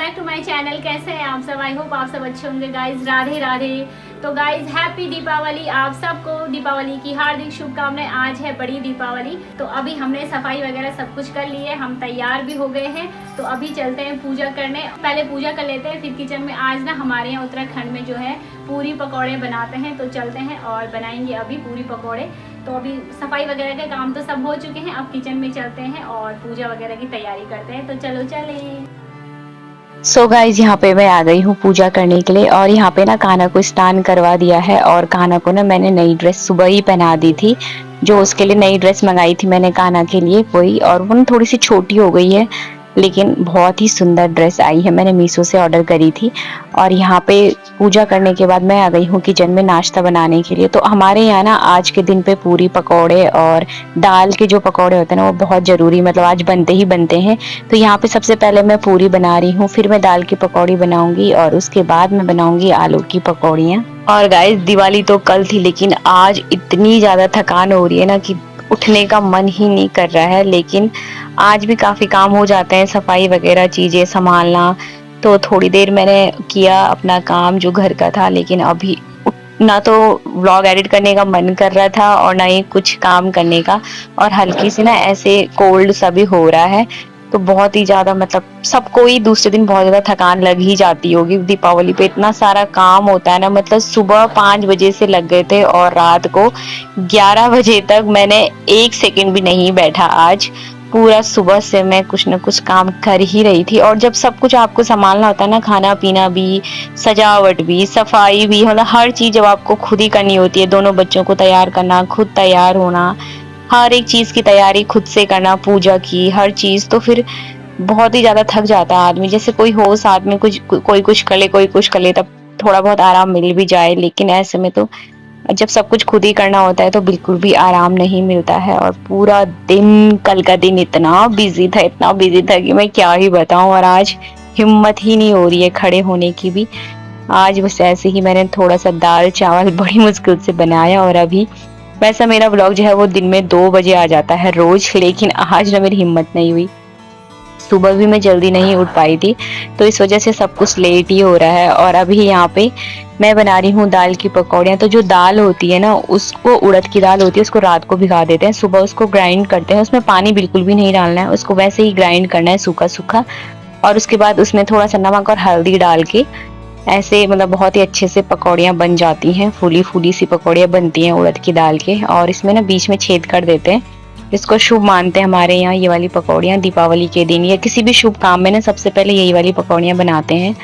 Back to my channel. कैसे हैं आप सब? आई होप आप सब अच्छे होंगे गाइज। राधे राधे। तो गाइज हैप्पी दीपावली। आप सबको दीपावली की हार्दिक शुभकामनाएं। आज है बड़ी दीपावली, तो अभी हमने सफाई वगैरह सब कुछ कर ली है, हम तैयार भी हो गए हैं। तो अभी चलते हैं पूजा करने। पहले पूजा कर लेते हैं फिर किचन में। आज ना हमारे यहाँ उत्तराखंड में जो है पूरी पकौड़े बनाते हैं, तो चलते हैं और बनाएंगे अभी पूरी पकौड़े। तो अभी सफाई वगैरह के काम तो सब हो चुके हैं, अब किचन में चलते हैं और पूजा वगैरह की तैयारी करते हैं। तो चलो चलें। सो गाइज यहाँ पे मैं आ गई हूँ पूजा करने के लिए, और यहाँ पे ना कान्हा को स्नान करवा दिया है। और कान्हा को ना मैंने नई ड्रेस सुबह ही पहना दी थी, जो उसके लिए नई ड्रेस मंगाई थी मैंने कान्हा के लिए वही। और वो ना थोड़ी सी छोटी हो गई है, लेकिन बहुत ही सुंदर ड्रेस आई है, मैंने मीशो से ऑर्डर करी थी। और यहाँ पे पूजा करने के बाद मैं आ गई हूँ किचन में नाश्ता बनाने के लिए। तो हमारे यहाँ ना आज के दिन पे पूरी पकौड़े और दाल के जो पकौड़े होते हैं ना वो बहुत जरूरी, मतलब आज बनते ही बनते हैं। तो यहाँ पे सबसे पहले मैं पूरी बना रही हूँ, फिर मैं दाल की पकौड़ी बनाऊंगी और उसके बाद मैं बनाऊंगी आलू की पकौड़ियाँ। और गाइस दिवाली तो कल थी, लेकिन आज इतनी ज्यादा थकान हो रही है ना कि उठने का मन ही नहीं कर रहा है। लेकिन आज भी काफी काम हो जाते हैं, सफाई वगैरह चीजें संभालना। तो थोड़ी देर मैंने किया अपना काम जो घर का था, लेकिन अभी ना तो व्लॉग एडिट करने का मन कर रहा था और ना ही कुछ काम करने का। और हल्की सी ना ऐसे कोल्ड सा भी हो रहा है, तो बहुत ही ज्यादा मतलब सबको ही दूसरे दिन बहुत ज्यादा थकान लग ही जाती होगी। दीपावली पे इतना सारा काम होता है ना, मतलब सुबह 5 बजे से लग गए थे और रात को 11 बजे तक मैंने 1 सेकंड भी नहीं बैठा। आज पूरा सुबह से मैं कुछ ना कुछ काम कर ही रही थी। और जब सब कुछ आपको संभालना होता है ना, खाना पीना भी, सजावट भी, सफाई भी, मतलब हर चीज जब आपको खुद ही करनी होती है, दोनों बच्चों को तैयार करना, खुद तैयार होना, हर एक चीज की तैयारी खुद से करना, पूजा की हर चीज, तो फिर बहुत ही ज्यादा थक जाता है आदमी। जैसे कोई हो साथ में, कुछ कोई कुछ कर ले, कोई कुछ कर ले, तब थोड़ा बहुत आराम मिल भी जाए। लेकिन ऐसे में तो जब सब कुछ खुद ही करना होता है तो बिल्कुल भी आराम नहीं मिलता है। और पूरा दिन, कल का दिन इतना बिजी था, इतना बिजी था कि मैं क्या ही बताऊं। और आज हिम्मत ही नहीं हो रही है खड़े होने की भी। आज बस ऐसे ही मैंने थोड़ा सा दाल चावल बड़ी मुश्किल से बनाया। और अभी वैसा मेरा ब्लॉग जो है वो दिन में 2 बजे आ जाता है रोज, लेकिन आज ना मेरी हिम्मत नहीं हुई। सुबह भी मैं जल्दी नहीं उठ पाई थी, तो इस वजह से सब कुछ लेट ही हो रहा है। और अभी यहाँ पे मैं बना रही हूँ दाल की पकौड़ियाँ। तो जो दाल होती है ना, उसको उड़द की दाल होती है, उसको रात को भिगा देते हैं, सुबह उसको ग्राइंड करते हैं। उसमें पानी बिल्कुल भी नहीं डालना है, उसको वैसे ही ग्राइंड करना है सूखा सूखा। और उसके बाद उसमें थोड़ा सा नमक और हल्दी डाल के ऐसे मतलब बहुत ही अच्छे से पकौड़ियाँ बन जाती हैं, फूली फूली सी पकौड़ियाँ बनती हैं उड़द की दाल के। और इसमें ना बीच में छेद कर देते हैं, इसको शुभ मानते हैं हमारे यहाँ ये वाली पकौड़ियाँ। दीपावली के दिन या किसी भी शुभ काम में ना सबसे पहले यही वाली पकौड़ियाँ बनाते हैं।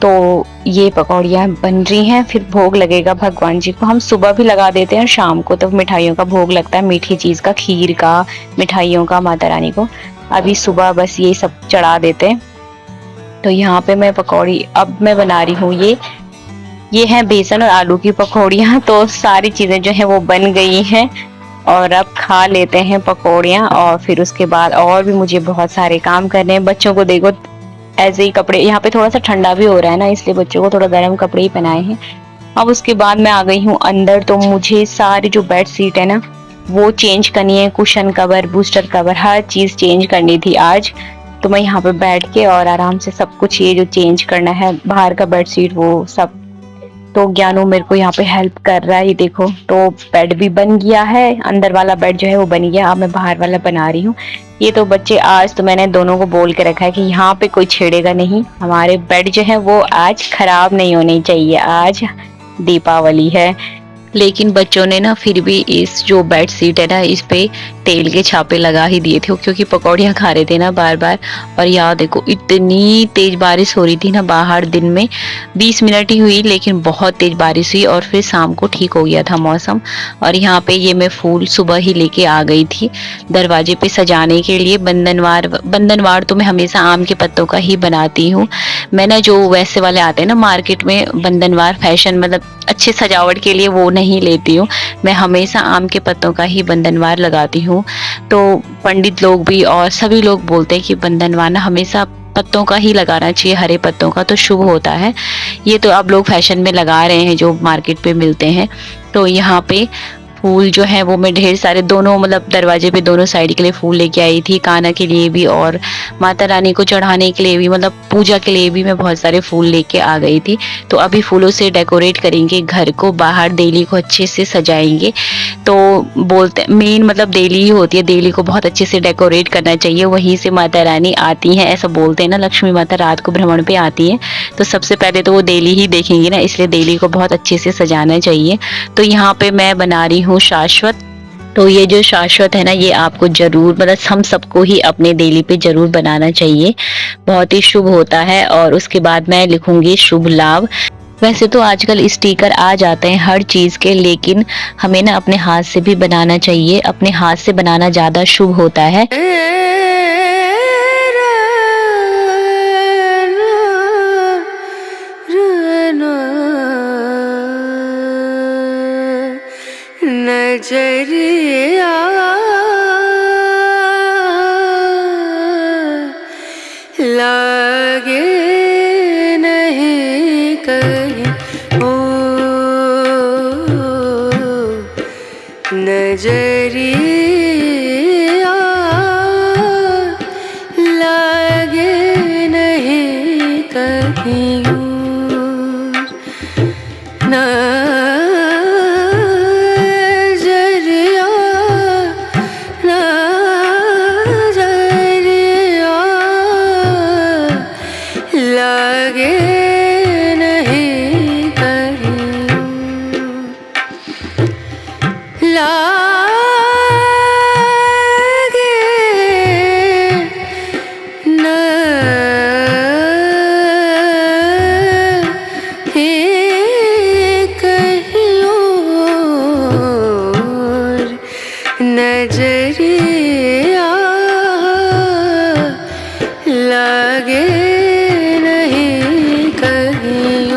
तो ये पकौड़ियाँ बन रही हैं, फिर भोग लगेगा भगवान जी को। हम सुबह भी लगा देते हैं, शाम को तो मिठाइयों का भोग लगता है, मीठी चीज का, खीर का, मिठाइयों का माता रानी को। अभी सुबह बस ये सब चढ़ा देते हैं। तो यहाँ पे मैं पकौड़ी अब मैं बना रही हूँ, ये है बेसन और आलू की पकौड़ियाँ। तो सारी चीजें जो है वो बन गई हैं और अब खा लेते हैं पकौड़ियाँ। और फिर उसके बाद और भी मुझे बहुत सारे काम करने हैं। बच्चों को देखो ऐसे ही कपड़े, यहाँ पे थोड़ा सा ठंडा भी हो रहा है ना, इसलिए बच्चों को थोड़ा गर्म कपड़े ही पहनाए हैं। अब उसके बाद मैं आ गई हूँ अंदर। तो मुझे सारी जो बेड शीट है ना वो चेंज करनी है, कुशन कवर, बूस्टर कवर, हर चीज चेंज करनी थी आज। तो मैं यहाँ पे बैठ के और आराम से सब कुछ ये जो चेंज करना है, बाहर का बेड शीट वो सब, तो ज्ञानू मेरे को यहाँ पे हेल्प कर रहा है। ये देखो, तो बेड भी बन गया है, अंदर वाला बेड जो है वो बन गया। अब मैं बाहर वाला बना रही हूँ। ये तो बच्चे, आज तो मैंने दोनों को बोल के रखा है कि यहाँ पे कोई छेड़ेगा नहीं, हमारे बेड जो है वो आज खराब नहीं होने चाहिए, आज दीपावली है। लेकिन बच्चों ने ना फिर भी इस जो बेड शीट है ना इस पे तेल के छापे लगा ही दिए थे, क्योंकि पकौड़ियाँ खा रहे थे ना बार बार। और यहाँ देखो इतनी तेज बारिश हो रही थी ना बाहर, दिन में 20 मिनट ही हुई लेकिन बहुत तेज बारिश हुई और फिर शाम को ठीक हो गया था मौसम। और यहाँ पे ये मैं फूल सुबह ही लेके आ गई थी दरवाजे पे सजाने के लिए। बंधनवार तो मैं हमेशा आम के पत्तों का ही बनाती हूँ। मैं ना जो वैसे वाले आते हैं ना मार्केट में बंधनवार फैशन, मतलब अच्छे सजावट के लिए, वो नहीं लेती हूँ। मैं हमेशा आम के पत्तों का ही बंधनवार लगाती हूँ। तो पंडित लोग भी और सभी लोग बोलते हैं कि बंधनवार ना हमेशा पत्तों का ही लगाना चाहिए, हरे पत्तों का, तो शुभ होता है। ये तो अब लोग फैशन में लगा रहे हैं जो मार्केट पे मिलते हैं। तो यहाँ पे फूल जो है वो मैं ढेर सारे दोनों मतलब दरवाजे पे दोनों साइड के लिए फूल लेके आई थी, कान्हा के लिए भी और माता रानी को चढ़ाने के लिए भी, मतलब पूजा के लिए भी मैं बहुत सारे फूल लेके आ गई थी। तो अभी फूलों से डेकोरेट करेंगे घर को, बाहर देली को अच्छे से सजाएंगे। तो बोलते मेन मतलब देली ही होती है, देली को बहुत अच्छे से डेकोरेट करना चाहिए, वहीं से माता रानी आती हैं, ऐसा बोलते हैं ना, लक्ष्मी माता रात को भ्रमण पे आती है। तो सबसे पहले तो वो देली ही देखेंगी ना, इसलिए देली को बहुत अच्छे से सजाना चाहिए। तो यहाँ पे मैं बना रही हूँ शाश्वत। तो ये जो शाश्वत है ना, ये आपको जरूर मतलब हम सबको ही अपने देली पे जरूर बनाना चाहिए, बहुत ही शुभ होता है। और उसके बाद मैं लिखूंगी शुभ लाभ। वैसे तो आजकल स्टिकर आ जाते हैं हर चीज के, लेकिन हमें ना अपने हाथ से भी बनाना चाहिए, अपने हाथ से बनाना ज्यादा शुभ होता है। नजरिया लागे नहीं कहीं, ओ नजरिया लागे नहीं कहीं नजरिया लगे नहीं कहीं।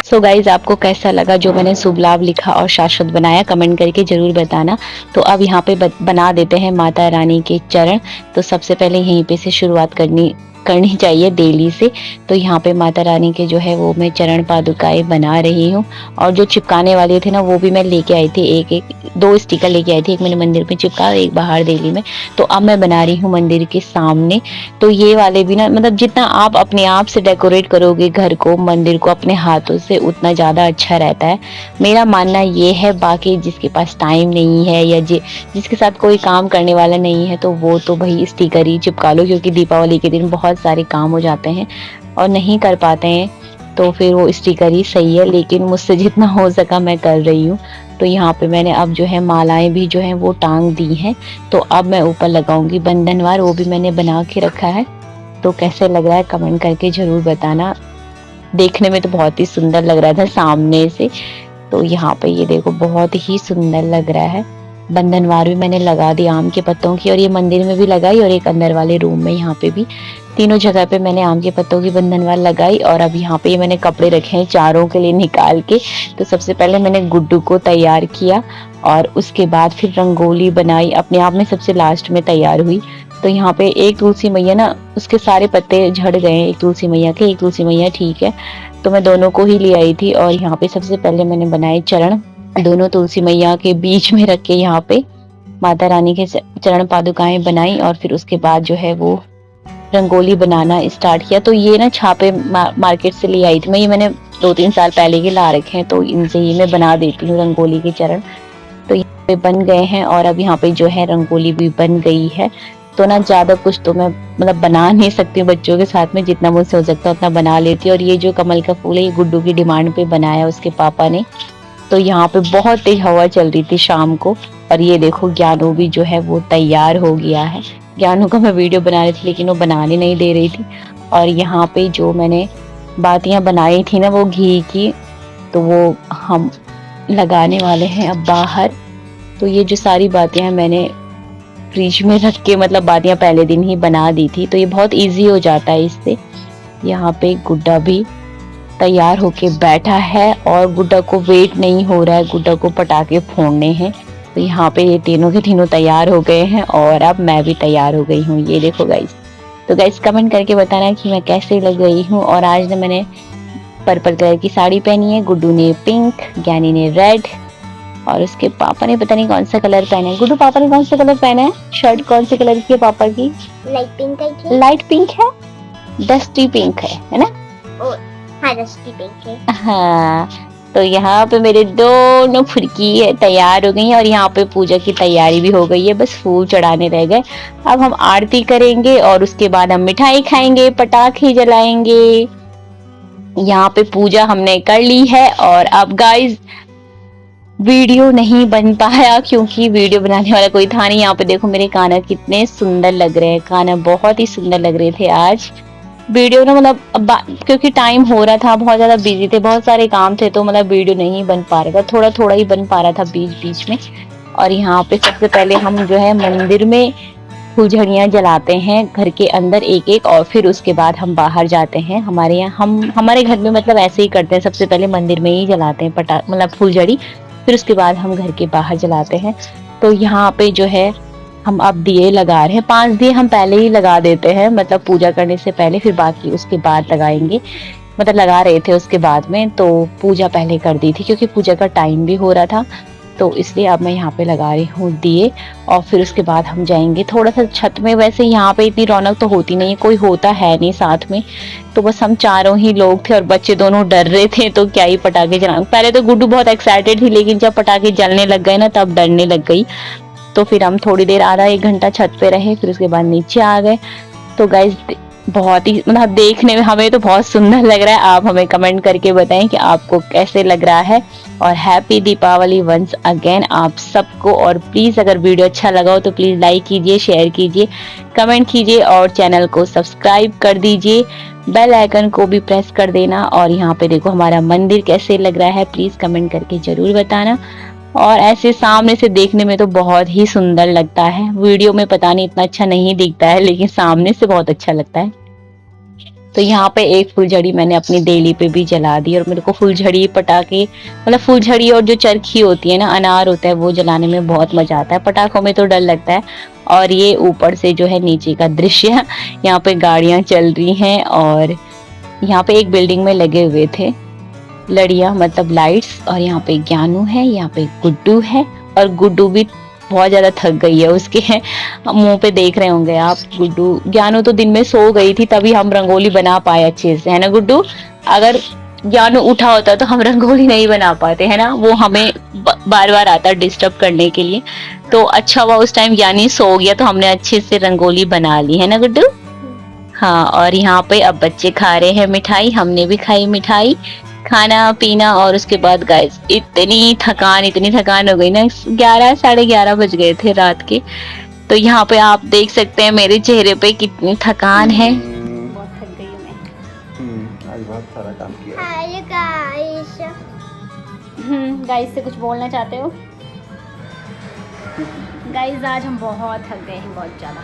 सो गाइज आपको कैसा लगा जो मैंने शुभ लाभ लिखा और शाश्वत बनाया, कमेंट करके जरूर बताना। तो अब यहाँ पे बना देते हैं माता रानी के चरण। तो सबसे पहले यहीं पे से शुरुआत करनी चाहिए देली से। तो यहाँ पे माता रानी के जो है वो मैं चरण पादुकाएं बना रही हूँ, और जो चिपकाने वाले थे ना वो भी मैं लेके आई थी, एक दो स्टिकर लेके आई थी, एक मैंने मंदिर में चिपका, एक बाहर देली में। तो अब मैं बना रही हूँ मंदिर के सामने। तो ये वाले भी ना मतलब जितना आप अपने आप से डेकोरेट करोगे घर को, मंदिर को अपने हाथों से, उतना ज्यादा अच्छा रहता है, मेरा मानना ये है। बाकी जिसके पास टाइम नहीं है या जिसके साथ कोई काम करने वाला नहीं है, तो वो तो भाई स्टिकर ही चिपका लो, क्योंकि दीपावली के दिन बहुत सारे काम हो जाते हैं और नहीं कर पाते हैं, तो फिर वो स्टिकर ही सही है। लेकिन मुझसे जितना हो सका मैं कर रही हूँ। तो यहाँ पे मैंने अब जो है मालाएं भी जो है वो टांग दी हैं। तो अब मैं ऊपर लगाऊंगी बंधनवार, वो भी मैंने बना के रखा है। तो कैसे लग रहा है कमेंट करके जरूर बताना। देखने में तो बहुत ही सुंदर लग रहा था सामने से। तो यहाँ पे ये देखो बहुत ही सुंदर लग रहा है। बंधनवार भी मैंने लगा दी आम के पत्तों की, और ये मंदिर में भी लगाई और एक अंदर वाले रूम में, यहाँ पे भी तीनों जगह पे मैंने आम के पत्तों की बंधनवार लगाई। और अब यहाँ पे ये मैंने कपड़े रखे हैं चारों के लिए निकाल के। तो सबसे पहले मैंने गुड्डू को तैयार किया और उसके बाद फिर रंगोली बनाई, अपने आप में सबसे लास्ट में तैयार हुई। तो यहाँ पे एक तुलसी मैया ना, उसके सारे पत्ते झड़ गए हैं, एक तुलसी मैया के, एक तुलसी मैया ठीक है, तो मैं दोनों को ही ले आई थी। और यहाँ पे सबसे पहले मैंने बनाए चरण, दोनों तुलसी मैया के बीच में रख के यहाँ पे माता रानी के चरण पादुकाएं बनाई। और फिर उसके बाद जो है वो रंगोली बनाना स्टार्ट किया। तो ये ना छापे मार्केट से ले आई थी मैं, ये मैंने 2-3 साल पहले के ला रखे हैं, तो इनसे ही मैं बना देती हूँ रंगोली के चरण। तो यहाँ पे बन गए हैं और अब यहाँ पे जो है रंगोली भी बन गई है। तो ना ज्यादा कुछ तो मैं मतलब बना नहीं सकती हूँ, बच्चों के साथ में जितना मुझसे हो सकता है उतना बना लेती हूँ। और ये जो कमल का फूल है, ये गुड्डू की डिमांड पे बनाया उसके पापा ने। तो यहाँ पे बहुत तेज हवा चल रही थी शाम को, और ये देखो ज्ञानू भी जो है वो तैयार हो गया है। ज्ञानू का मैं वीडियो बना रही थी लेकिन वो बनाने नहीं दे रही थी। और यहाँ पे जो मैंने बातियां बनाई थी ना वो घी की, तो वो हम लगाने वाले हैं अब बाहर। तो ये जो सारी बातियां मैंने फ्रिज में रख के मतलब बातियां पहले दिन ही बना दी थी, तो ये बहुत इजी हो जाता है इससे। यहाँ पे गुड्डा भी तैयार होके बैठा है और गुड्डा को वेट नहीं हो रहा है, गुड्डा को पटाखे फोड़ने हैं। तो यहाँ पे ये तीनों के तीनों तैयार हो गए हैं और अब मैं भी तैयार हो गई हूँ। ये देखो गाइस। तो गाइस कमेंट करके बताना कि मैं कैसे लग गई हूँ। और आज ना मैंने पर्पल कलर की साड़ी पहनी है, गुड्डू ने पिंक, ज्ञानी ने रेड, और उसके पापा ने पता नहीं कौन सा कलर पहना है। गुड्डू पापा ने कौन सा कलर पहना है? शर्ट कौन से कलर की है पापा की? लाइट पिंक है। लाइट पिंक है, डस्टी पिंक है ना? हाँ डस्टी पिंक है। हाँ, तो यहाँ पे मेरे दोनों फुर्की तैयार हो गई हैं और यहाँ पे पूजा की तैयारी भी हो गई है, बस फूल चढ़ाने रह गए। अब हम आरती करेंगे और उसके बाद हम मिठाई खाएंगे, पटाखे जलाएंगे। यहाँ पे पूजा हमने कर ली है और अब गाइस वीडियो नहीं बन पाया क्योंकि वीडियो बनाने वाला कोई था नहीं। यहाँ पे देखो मेरे काना कितने सुंदर लग रहे हैं, काना बहुत ही सुंदर लग रहे थे आज। वीडियो ना मतलब क्योंकि टाइम हो रहा था, बहुत ज्यादा बिजी थे, बहुत सारे काम थे, तो मतलब वीडियो नहीं बन पा रहा था, थोड़ा थोड़ा ही बन पा रहा था बीच बीच में। और यहाँ पे सबसे पहले हम जो है मंदिर में फुलझड़ियाँ जलाते हैं घर के अंदर एक एक, और फिर उसके बाद हम बाहर जाते हैं। हमारे यहाँ हमारे घर में मतलब ऐसे ही करते हैं, सबसे पहले मंदिर में ही जलाते हैं मतलब फुलझड़ी, फिर उसके बाद हम घर के बाहर जलाते हैं। तो यहाँ पे जो है हम अब दिए लगा रहे हैं, 5 दिए हम पहले ही लगा देते हैं, मतलब पूजा करने से पहले, फिर बाकी उसके बाद लगाएंगे, मतलब लगा रहे थे उसके बाद में। तो पूजा पहले कर दी थी क्योंकि पूजा का टाइम भी हो रहा था, तो इसलिए अब मैं यहाँ पे लगा रही हूँ दिए। और फिर उसके बाद हम जाएंगे थोड़ा सा छत में। वैसे यहाँ पे इतनी रौनक तो होती नहीं है, कोई होता है नहीं साथ में, तो बस हम चारों ही लोग थे और बच्चे दोनों डर रहे थे, तो क्या ही पटाखे जलाना। पहले तो गुड्डू बहुत एक्साइटेड थी, लेकिन जब पटाखे जलने लग गए ना तब डरने लग गई। तो फिर हम थोड़ी देर आधा 1 घंटा छत पे रहे, फिर उसके बाद नीचे आ गए। तो गाइस बहुत ही मतलब देखने में हमें तो बहुत सुंदर लग रहा है, आप हमें कमेंट करके बताएं कि आपको कैसे लग रहा है। और हैप्पी दीपावली वंस अगेन आप सबको। और प्लीज अगर वीडियो अच्छा लगा हो तो प्लीज लाइक कीजिए, शेयर कीजिए, कमेंट कीजिए और चैनल को सब्सक्राइब कर दीजिए, बेल आइकन को भी प्रेस कर देना। और यहाँ पे देखो हमारा मंदिर कैसे लग रहा है, प्लीज कमेंट करके जरूर बताना। और ऐसे सामने से देखने में तो बहुत ही सुंदर लगता है, वीडियो में पता नहीं इतना अच्छा नहीं दिखता है, लेकिन सामने से बहुत अच्छा लगता है। तो यहाँ पे एक फुलझड़ी मैंने अपनी देली पे भी जला दी। और मेरे को फुलझड़ी पटाखे मतलब फुलझड़ी और जो चरखी होती है ना, अनार होता है, वो जलाने में बहुत मजा आता है। पटाखों में तो डर लगता है। और ये ऊपर से जो है नीचे का दृश्य, यहाँ पे गाड़ियां चल रही हैं और यहाँ पे एक बिल्डिंग में लगे हुए थे लड़ियां मतलब लाइट्स। और यहाँ पे ज्ञानू है, यहाँ पे गुड्डू है, और गुड्डू भी बहुत ज्यादा थक गई है, उसके मुंह पे देख रहे होंगे आप। गुड्डू ज्ञानू तो दिन में सो गई थी, तभी हम रंगोली बना पाए अच्छे से, है ना गुड्डू? अगर ज्ञानू उठा होता तो हम रंगोली नहीं बना पाते, है ना? वो हमें बार बार आता डिस्टर्ब करने के लिए। तो अच्छा हुआ उस टाइम ज्ञानी सो गया, तो हमने अच्छे से रंगोली बना ली, है ना गुड्डू? हाँ, और यहाँ पे अब बच्चे खा रहे हैं मिठाई, हमने भी खाई मिठाई, खाना पीना। और उसके बाद गाइस इतनी थकान हो गई ना, 11 साढ़े 11 बज गए थे रात के। तो यहाँ पे आप देख सकते हैं मेरे चेहरे पे कितनी थकान है। बहुत थक गई मैं। आज बहुत सारा काम किया। Hi guys. गाइस से कुछ बोलना चाहते हो? गाइस आज हम बहुत थक गए हैं, बहुत ज़्यादा।